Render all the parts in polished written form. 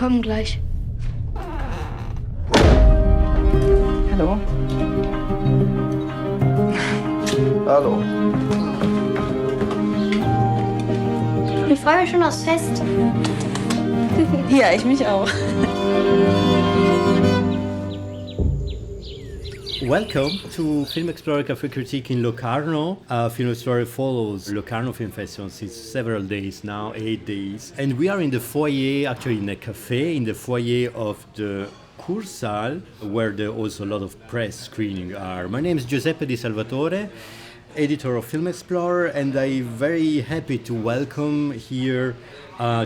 kommen gleich. Hallo. Hallo. Ich freue mich schon aufs Fest. Ja, ich mich auch. Welcome to Film Explorer Café Critique in Locarno. Film Explorer follows Locarno Film Festival since several days now, 8 days. And we are in the foyer, actually in a cafe, in the foyer of the Kursaal, where there also a lot of press screening are. My name is Giuseppe di Salvatore, editor of Film Explorer, and I'm very happy to welcome here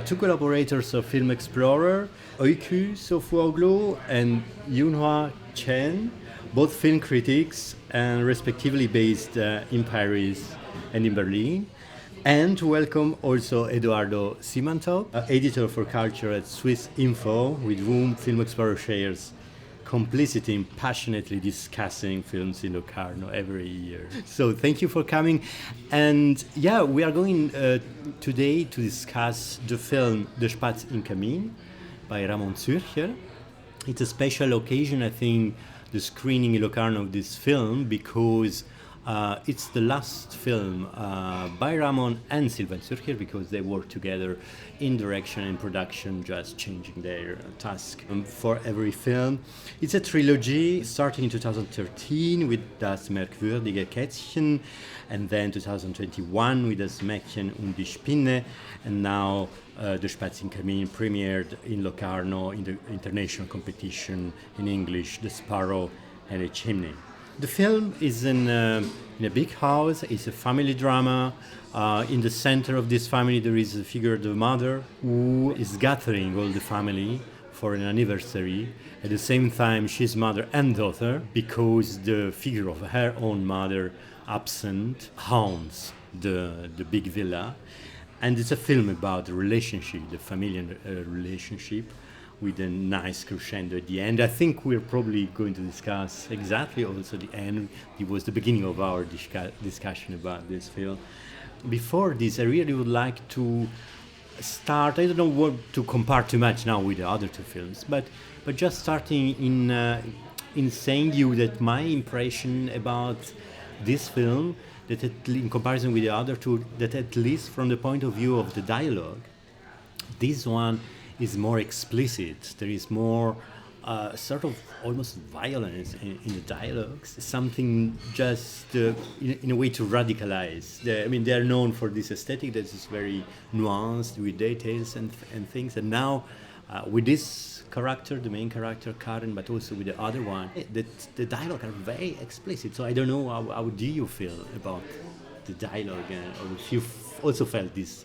two collaborators of Film Explorer, Öykü Sofuoglu and Yun-Hua Chen, both film critics and respectively based in Paris and in Berlin. And to welcome also Eduardo Simantob, editor for culture at Swiss Info, with whom Film Explorer shares complicity in passionately discussing films in Locarno every year. So thank you for coming. And yeah, we are going today to discuss the film The Spatz in Kamin by Roman and Sylvan Zürcher. It's a special occasion, I think, the screening in Locarno of this film, because it's the last film by Roman and Sylvan Zürcher, because they work together in direction and production, just changing their task for every film. It's a trilogy starting in 2013 with Das merkwürdige Kätzchen, and then 2021 with Das Mädchen und die Spinne, and now The Spatz in Kamin premiered in Locarno in the international competition in English, The Sparrow and a Chimney. The film is in a big house. It's a family drama. In the center of this family there is a figure of the mother who is gathering all the family for an anniversary. At the same time she's mother and daughter, because the figure of her own mother, absent, haunts the big villa. And it's a film about the relationship, the familial relationship, with a nice crescendo at the end. I think we're probably going to discuss exactly also the end. It was the beginning of our discussion about this film. Before this, I really would like to start, I don't know what to compare too much now with the other two films, but just starting in saying you that my impression about this film, that in comparison with the other two, that at least from the point of view of the dialogue, this one is more explicit. There is more sort of almost violence in the dialogues, something just in a way to radicalize. They are known for this aesthetic that is very nuanced with details and things, and now with this character, the main character Karen, but also with the other one, the dialogue are very explicit. So I don't know, how do you feel about the dialogue, or if you also felt this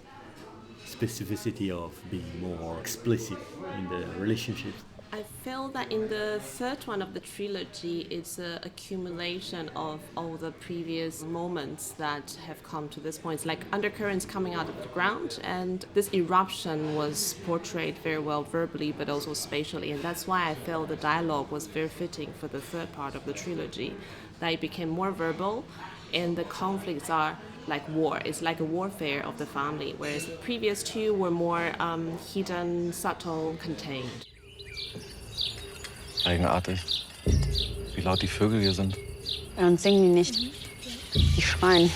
specificity of being more explicit in the relationships? I feel that in the third one of the trilogy, it's an accumulation of all the previous moments that have come to this point. It's like undercurrents coming out of the ground, and this eruption was portrayed very well verbally but also spatially, and that's why I feel the dialogue was very fitting for the third part of the trilogy, that it became more verbal and the conflicts are like war. It's like a warfare of the family, whereas the previous two were more hidden, subtle, contained. Eigenartig, wie laut die Vögel hier sind. Bei uns singen die nicht. Die schreien.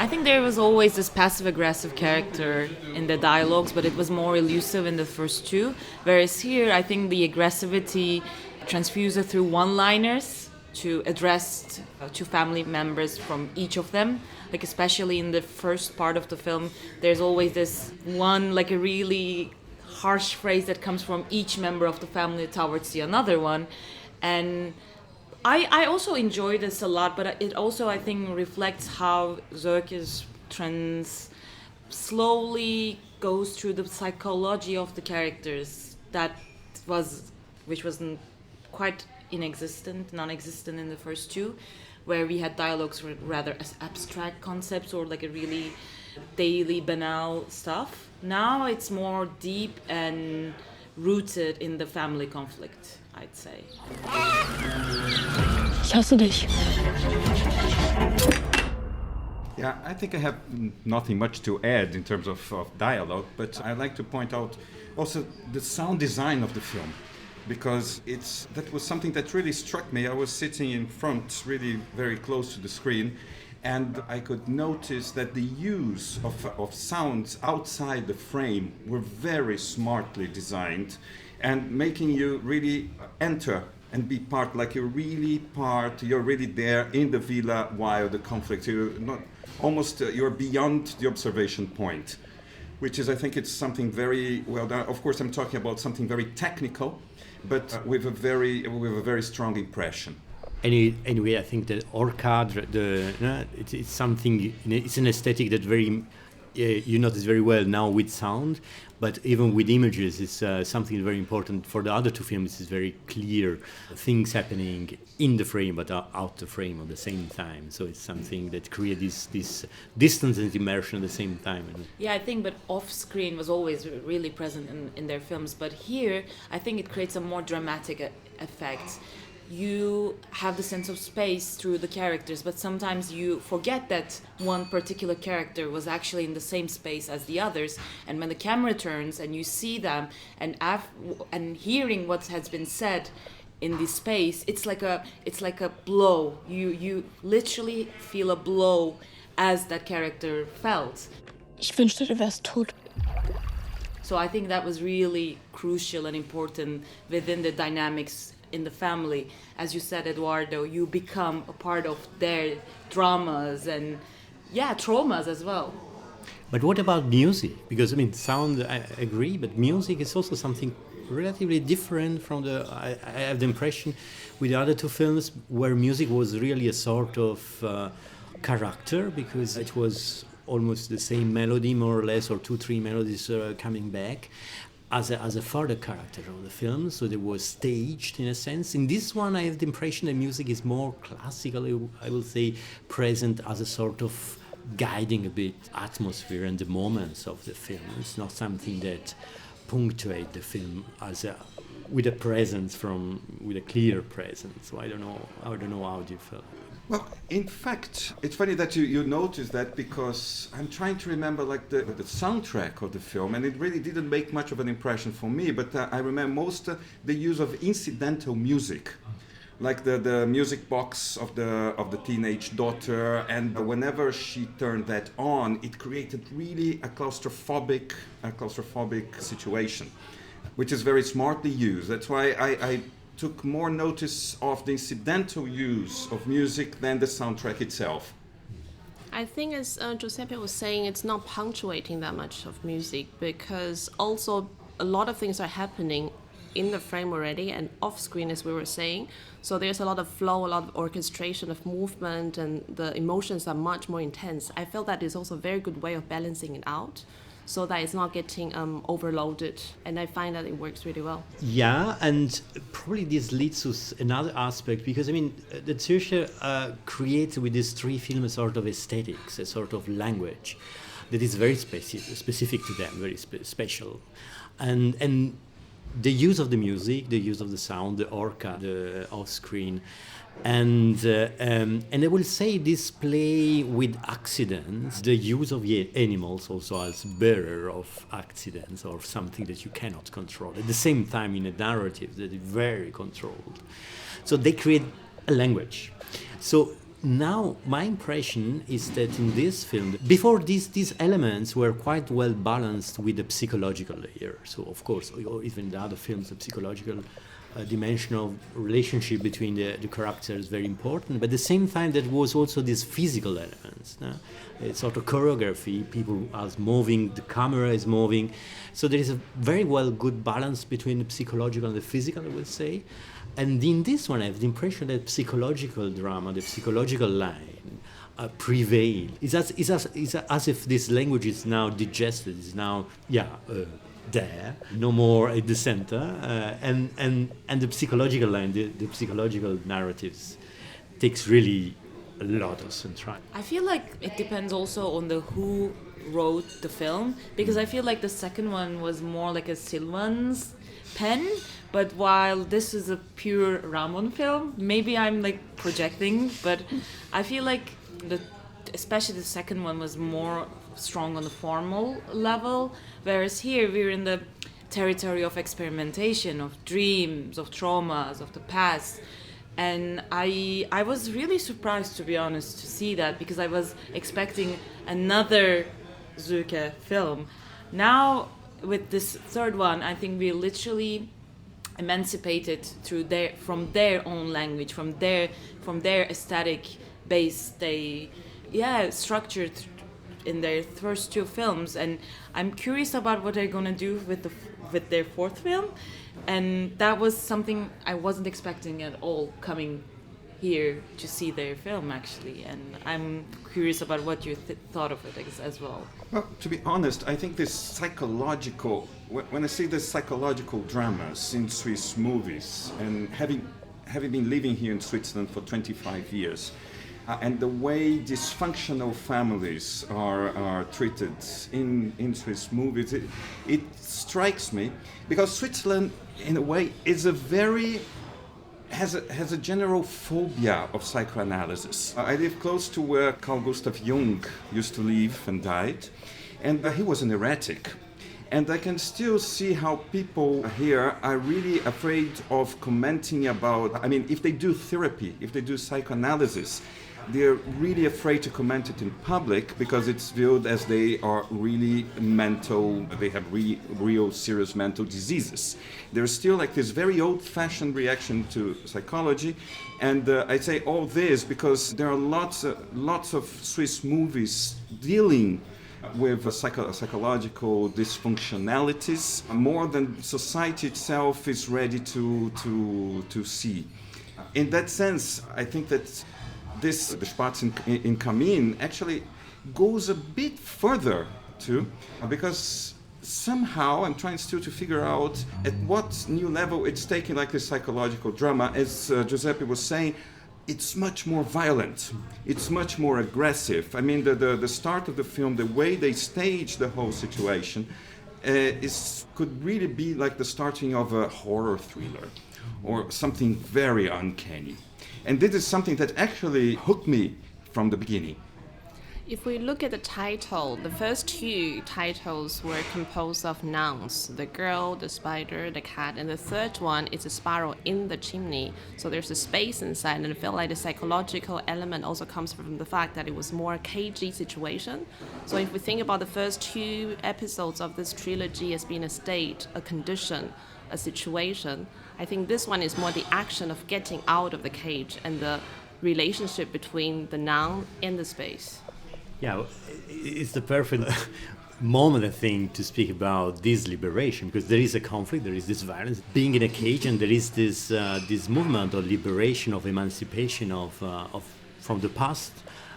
I think there was always this passive-aggressive character in the dialogues, but it was more elusive in the first two. Whereas here, I think the aggressivity transfused through one-liners to address to family members from each of them. Like especially in the first part of the film, there's always this one, like a really harsh phrase that comes from each member of the family towards the another one. And I also enjoy this a lot, but it also, I think, reflects how Zürcher's trends slowly goes through the psychology of the characters which wasn't quite non-existent in the first two, where we had dialogues with rather abstract concepts or like a really daily banal stuff. Now it's more deep and rooted in the family conflict, I'd say. Ich hasse dich. Yeah, I think I have nothing much to add in terms of dialogue, but I like to point out also the sound design of the film, because that was something that really struck me. I was sitting in front, really very close to the screen, and I could notice that the use of sounds outside the frame were very smartly designed and making you really enter and be part, like you're really there in the villa while the conflict, you're not almost, you're beyond the observation point, which is, I think it's something very well done. Of course, I'm talking about something very technical, but with a very strong impression. Anyway, I think the orchard, it's something. It's an aesthetic that you notice very well now with sound, but even with images, it's something very important for the other two films. It's very clear things happening in the frame, but out the frame at the same time. So it's something that creates this distance and immersion at the same time. Yeah, I think, but off-screen was always really present in their films. But here, I think it creates a more dramatic effect. You have the sense of space through the characters, but sometimes you forget that one particular character was actually in the same space as the others. And when the camera turns and you see them and hearing what has been said in this space, it's like a blow. You literally feel a blow as that character felt. Ich wünschte, du wärst tot. So I think that was really crucial and important within the dynamics in the family. As you said, Eduardo, you become a part of their dramas and traumas as well. But what about music? Because sound, I agree, but music is also something relatively different from I have the impression with the other two films where music was really a sort of character, because it was almost the same melody more or less, or 2-3 melodies coming back as a further character of the film. So they was staged in a sense. In this one I have the impression that music is more classically, I will say, present as a sort of guiding a bit atmosphere and the moments of the film. It's not something that punctuate the film with a clear presence. So I don't know how do you feel. Well, in fact, it's funny that you notice that, because I'm trying to remember like the soundtrack of the film, and it really didn't make much of an impression for me, but I remember most the use of incidental music, like the music box of the teenage daughter, and whenever she turned that on, it created really a claustrophobic situation, which is very smartly used. That's why I took more notice of the incidental use of music than the soundtrack itself. I think, as Giuseppe was saying, it's not punctuating that much of music, because also a lot of things are happening in the frame already and off screen, as we were saying. So there's a lot of flow, a lot of orchestration of movement, and the emotions are much more intense. I felt that is also a very good way of balancing it out, so that it's not getting overloaded. And I find that it works really well. Yeah, and probably this leads to another aspect, because the Zürcher creates with these three films a sort of aesthetics, a sort of language that is very specific to them, very special. And the use of the music, the use of the sound, the orca, the off-screen, and I will say this play with accidents, the use of animals also as bearer of accidents or something that you cannot control. At the same time, in a narrative that is very controlled. So they create a language. So now my impression is that in this film, before these elements were quite well balanced with the psychological layer. So of course, even in the other films, the psychological dimension of relationship between the characters is very important, but at the same time there was also these physical elements, sort of choreography, people are moving, the camera is moving, so there is a very well good balance between the psychological and the physical, I would say. And in this one I have the impression that psychological drama, the psychological line prevail. It's as if this language is now digested, is now there, no more at the center, and the psychological line, the psychological narratives takes really a lot of central. I feel like it depends also on who wrote the film, because I feel like the second one was more like a Sylvan's pen, but while this is a pure Ramon film, maybe I'm like projecting, but I feel like the especially the second one was more strong on the formal level, whereas here we're in the territory of experimentation, of dreams, of traumas, of the past. And I was really surprised, to be honest, to see that, because I was expecting another Zürcher film. Now, with this third one, I think we literally emancipated from their own language, from their aesthetic base they structured in their first two films. And I'm curious about what they're gonna do with their fourth film. And that was something I wasn't expecting at all coming here to see their film, actually. And I'm curious about what you thought of it as well. Well, to be honest, I think this psychological, when I see the psychological dramas in Swiss movies, and having been living here in Switzerland for 25 years, and the way dysfunctional families are treated in Swiss movies, it strikes me, because Switzerland, in a way, is has a general phobia of psychoanalysis. I live close to where Carl Gustav Jung used to live and died, and he was an heretic. And I can still see how people here are really afraid of commenting about, I mean, if they do therapy, if they do psychoanalysis, they're really afraid to comment it in public because it's viewed as they are really mental, they have real serious mental diseases. There's still like this very old-fashioned reaction to psychology, and I say all this because there are lots of Swiss movies dealing with psychological dysfunctionalities more than society itself is ready to see. In that sense, I think that the Spatz in Kamin actually goes a bit further too, because somehow I'm trying still to figure out at what new level it's taking like this psychological drama. As Giuseppe was saying, it's much more violent, it's much more aggressive. I mean, the start of the film, the way they stage the whole situation could really be like the starting of a horror thriller or something very uncanny. And this is something that actually hooked me from the beginning. If we look at the title, the first two titles were composed of nouns: the girl, the spider, the cat, and the third one is a spiral in the chimney. So there's a space inside, and I feel like the psychological element also comes from the fact that it was more a cagey situation. So if we think about the first two episodes of this trilogy as being a state, a condition, a situation, I think this one is more the action of getting out of the cage and the relationship between the noun and the space. Yeah, it's the perfect moment, I think, to speak about this liberation, because there is a conflict, there is this violence, being in a cage, and there is this movement of liberation, of emancipation of from the past,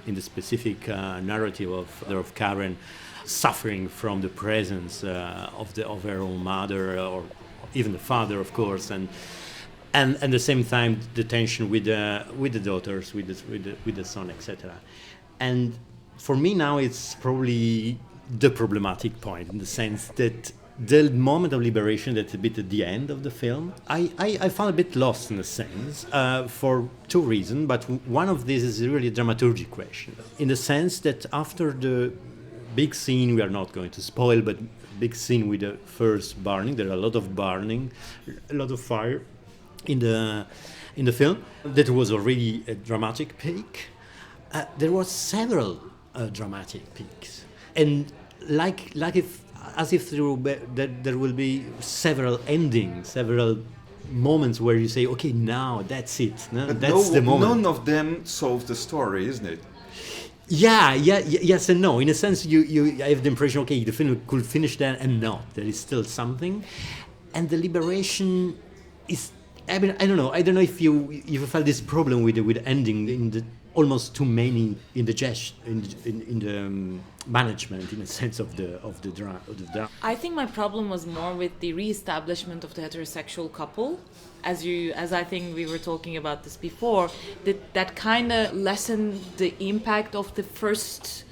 in the specific narrative of Karen, suffering from the presence of her own mother, or even the father, of course, and at the same time the tension with the daughters, with the son, etc. And for me now it's probably the problematic point, in the sense that the moment of liberation that's a bit at the end of the film, I found a bit lost in a sense, for two reasons, but one of these is really a dramaturgy question, in the sense that after the big scene, we are not going to spoil, but big scene with the first burning, there are a lot of burning, a lot of fire in the film. That was already a dramatic peak. There was several dramatic peaks, and as if there will be several endings, several moments where you say, okay, now that's it. No? That's the moment. None of them solves the story, isn't it? Yes and no. In a sense, you have the impression, okay, the film could finish there, and no, there is still something, and the liberation is. I mean, I don't know if you felt this problem with ending in the almost too many in the management, in a sense of the drama. I think my problem was more with the re-establishment of the heterosexual couple, as I think we were talking about this before, that kind of lessened the impact of the first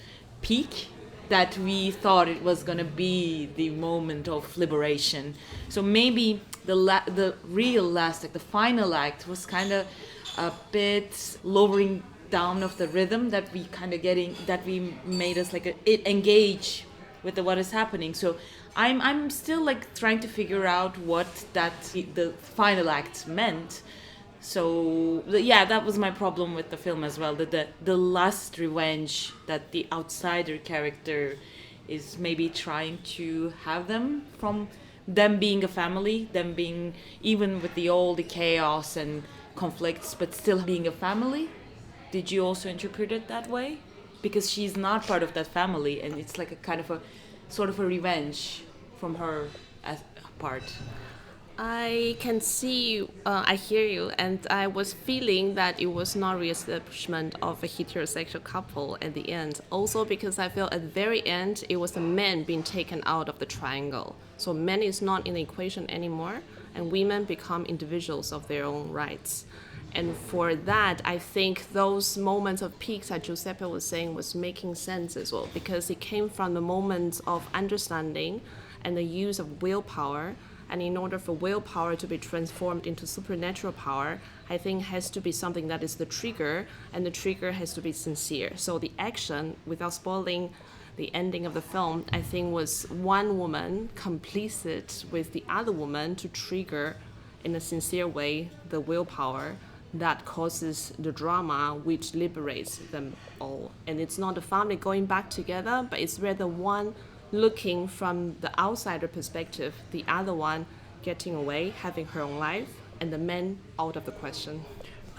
peak that we thought it was going to be the moment of liberation. So maybe the real last act, the final act, was kind of a bit lowering down of the rhythm that we kind of that we made us like engage with what is happening. So I'm still like trying to figure out what the final act meant. So yeah, that was my problem with the film as well. The last revenge that the outsider character is maybe trying to have them from them being a family, them being even with all the chaos and conflicts, but still being a family. Did you also interpret it that way? Because she's not part of that family, and it's like a kind of a sort of a revenge from her as part. I can see, I hear you, and I was feeling that it was not re-establishment of a heterosexual couple at the end. Also because I felt at the very end, it was the men being taken out of the triangle. So men is not in the equation anymore, and women become individuals of their own rights. And for that, I think those moments of peaks that Giuseppe was saying was making sense as well, because it came from the moments of understanding and the use of willpower. And in order for willpower to be transformed into supernatural power, I think has to be something that is the trigger, and the trigger has to be sincere. So the action, without spoiling the ending of the film, I think was one woman complicit with the other woman to trigger, in a sincere way, the willpower that causes the drama which liberates them all. And it's not the family going back together, but it's rather one looking from the outsider perspective, the other one getting away, having her own life, and the men out of the question.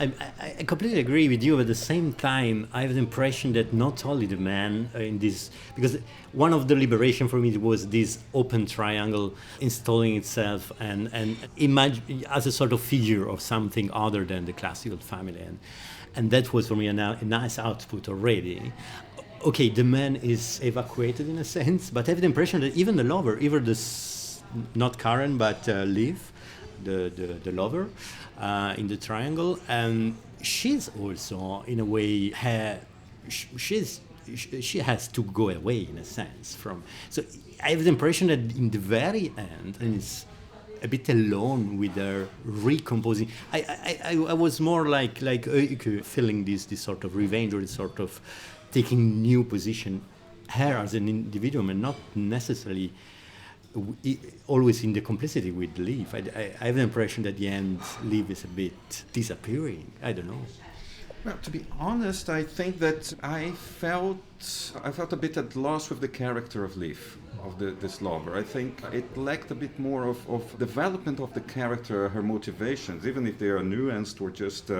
I completely agree with you. At the same time, I have the impression that not only the man in this, because one of the liberation for me was this open triangle installing itself and imagine as a sort of figure of something other than the classical family, and that was for me a nice output already. Okay, the man is evacuated in a sense, but I have the impression that even the lover, not Karen, but Liv, the lover in the triangle, and she's also in a way she has to go away in a sense from. So I have the impression that in the very end, and it's a bit alone with her recomposing. I was more like Öykü feeling this sort of revenge or this sort of taking new position, her as an individual, and not necessarily always in the complicity with Liv. I have the impression that at the end, Liv is a bit disappearing. I don't know. Well, to be honest, I think that I felt a bit at loss with the character of Liv, of this lover. I think it lacked a bit more of development of the character, her motivations, even if they are nuanced or just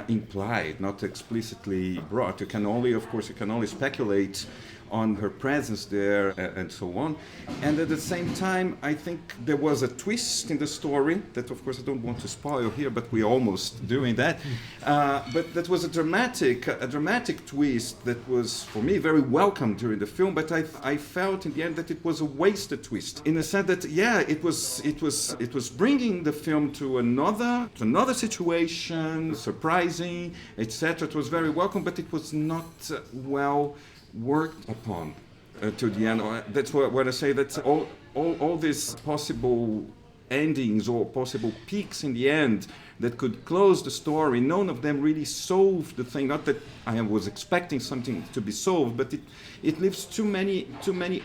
implied, not explicitly brought. You can only speculate on her presence there and so on. And at the same time, I think there was a twist in the story that, of course, I don't want to spoil here, but we're almost doing that. But that was a dramatic twist that was, for me, very welcome during the film. But I felt in the end that it was a wasted twist, in the sense that it was bringing the film to another situation, surprising, etc. It was very welcome, but it was not well worked upon to the end. That's what I say, that all these possible endings or possible peaks in the end that could close the story, none of them really solved the thing. Not that I was expecting something to be solved, but it leaves too many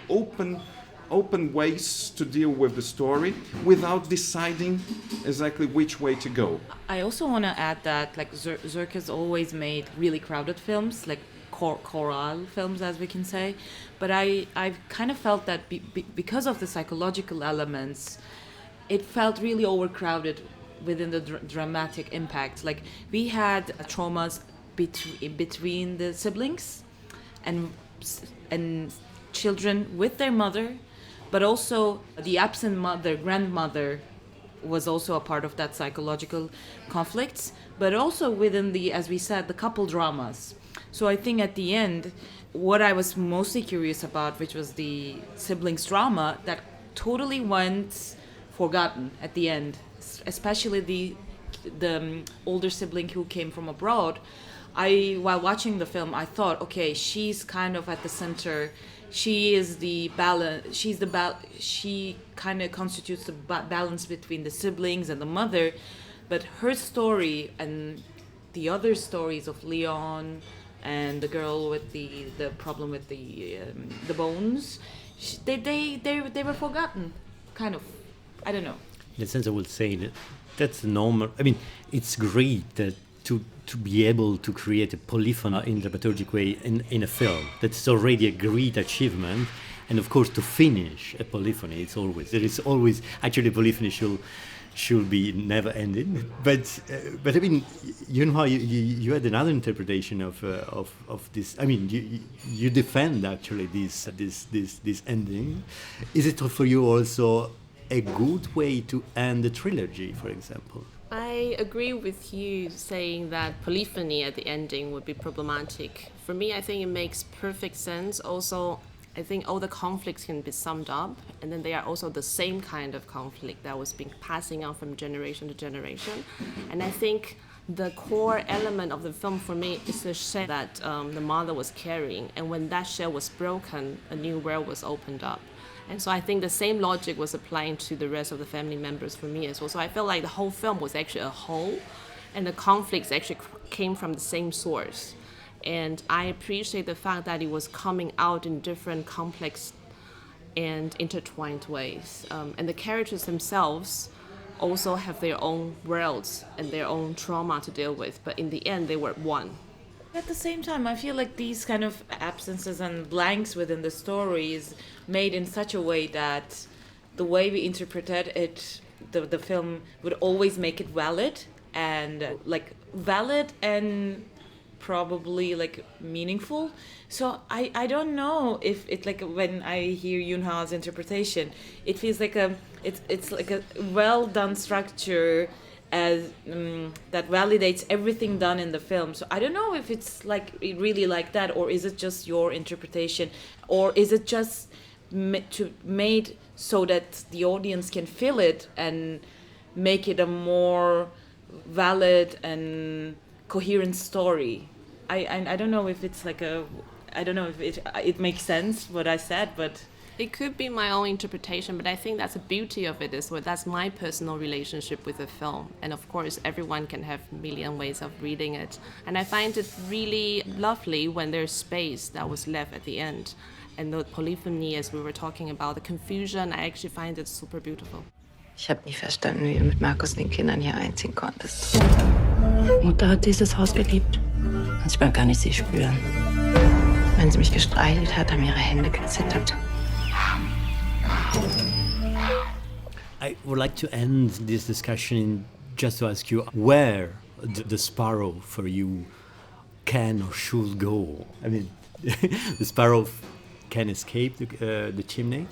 open ways to deal with the story without deciding exactly which way to go. I also want to add that like Zürcher's always made really crowded films, like choral films, as we can say, but I've kind of felt that because of the psychological elements, it felt really overcrowded within the dramatic impact. Like we had traumas between the siblings and children with their mother, but also the absent grandmother was also a part of that psychological conflicts, but also within the, as we said, the couple dramas. So I think at the end, what I was mostly curious about, which was the siblings drama, that totally went forgotten at the end, especially the older sibling who came from abroad. While watching the film, I thought, okay, she's kind of at the center. She is the balance. She kind of constitutes the balance between the siblings and the mother, but her story and the other stories of Leon and the girl with the problem with the bones, they were forgotten, kind of. I don't know. In a sense, I would say that that's normal. I mean, it's great that to be able to create a polyphony in a dramaturgic way in a film. That's already a great achievement. And of course, to finish a polyphony, there is always actually polyphony should be never ending. But I mean, Yun-Hua, you had another interpretation of this. I mean, you defend actually this ending. Is it for you also a good way to end the trilogy, for example? I agree with you saying that polyphony at the ending would be problematic. For me, I think it makes perfect sense. Also, I think all the conflicts can be summed up, and then they are also the same kind of conflict that was being passing on from generation to generation. And I think the core element of the film for me is the shell that the mother was carrying, and when that shell was broken, a new world was opened up. And so I think the same logic was applying to the rest of the family members for me as well. So I felt like the whole film was actually a whole, and the conflicts actually came from the same source. And I appreciate the fact that it was coming out in different complex and intertwined ways. And the characters themselves also have their own worlds and their own trauma to deal with. But in the end, they were one. At the same time, I feel like these kind of absences and blanks within the story is made in such a way that the way we interpreted it, the film would always make it valid and probably like meaningful. So I don't know if it, like, when I hear Yun-Hua's interpretation, it feels like it's like a well done structure as that validates everything done in the film. So I don't know if it's like really like that, or is it just your interpretation, or is it just made so that the audience can feel it and make it a more valid and coherent story. I don't know if it's like I don't know if it makes sense what I said, but it could be my own interpretation, but I think that's the beauty of it is that's my personal relationship with the film. And of course, everyone can have a million ways of reading it. And I find it really lovely when there's space that was left at the end. And the polyphony, as we were talking about, the confusion, I actually find it super beautiful. Ich habe nie verstanden, wie du mit Markus und den Kindern hier einziehen konntest. Mutter hat dieses Haus geliebt. Manchmal kann ich sie spüren. Wenn sie mich gestreichelt hat, haben ihre Hände gezittert. I would like to end this discussion just to ask you where the sparrow for you can or should go. I mean, the sparrow can escape the chimney,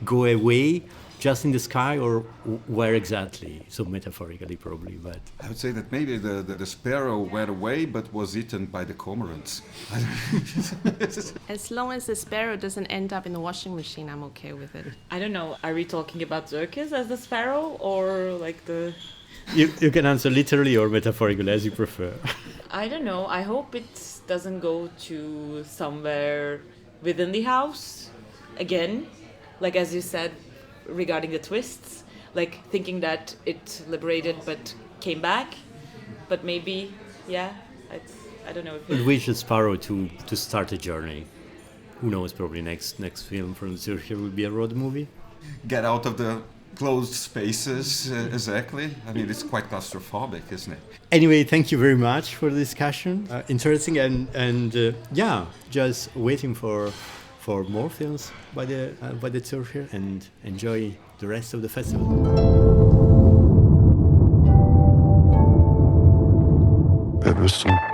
go away just in the sky, or where exactly? So metaphorically probably, but... I would say that maybe the sparrow went away but was eaten by the cormorants. As long as the sparrow doesn't end up in the washing machine, I'm okay with it. I don't know, are we talking about Zürcher as the sparrow, or like the... You can answer literally or metaphorically, as you prefer. I don't know, I hope it doesn't go to somewhere within the house again, like as you said, regarding the twists, like thinking that it liberated but came back, but maybe, yeah, I don't know. But wish the sparrow to start a journey. Who knows, probably next film from Zürcher will be a road movie. Get out of the closed spaces, exactly. I mean, it's quite claustrophobic, isn't it? Anyway, thank you very much for the discussion. Interesting and yeah, just waiting for more films by the Zürcher, and enjoy the rest of the festival. Wer bist du?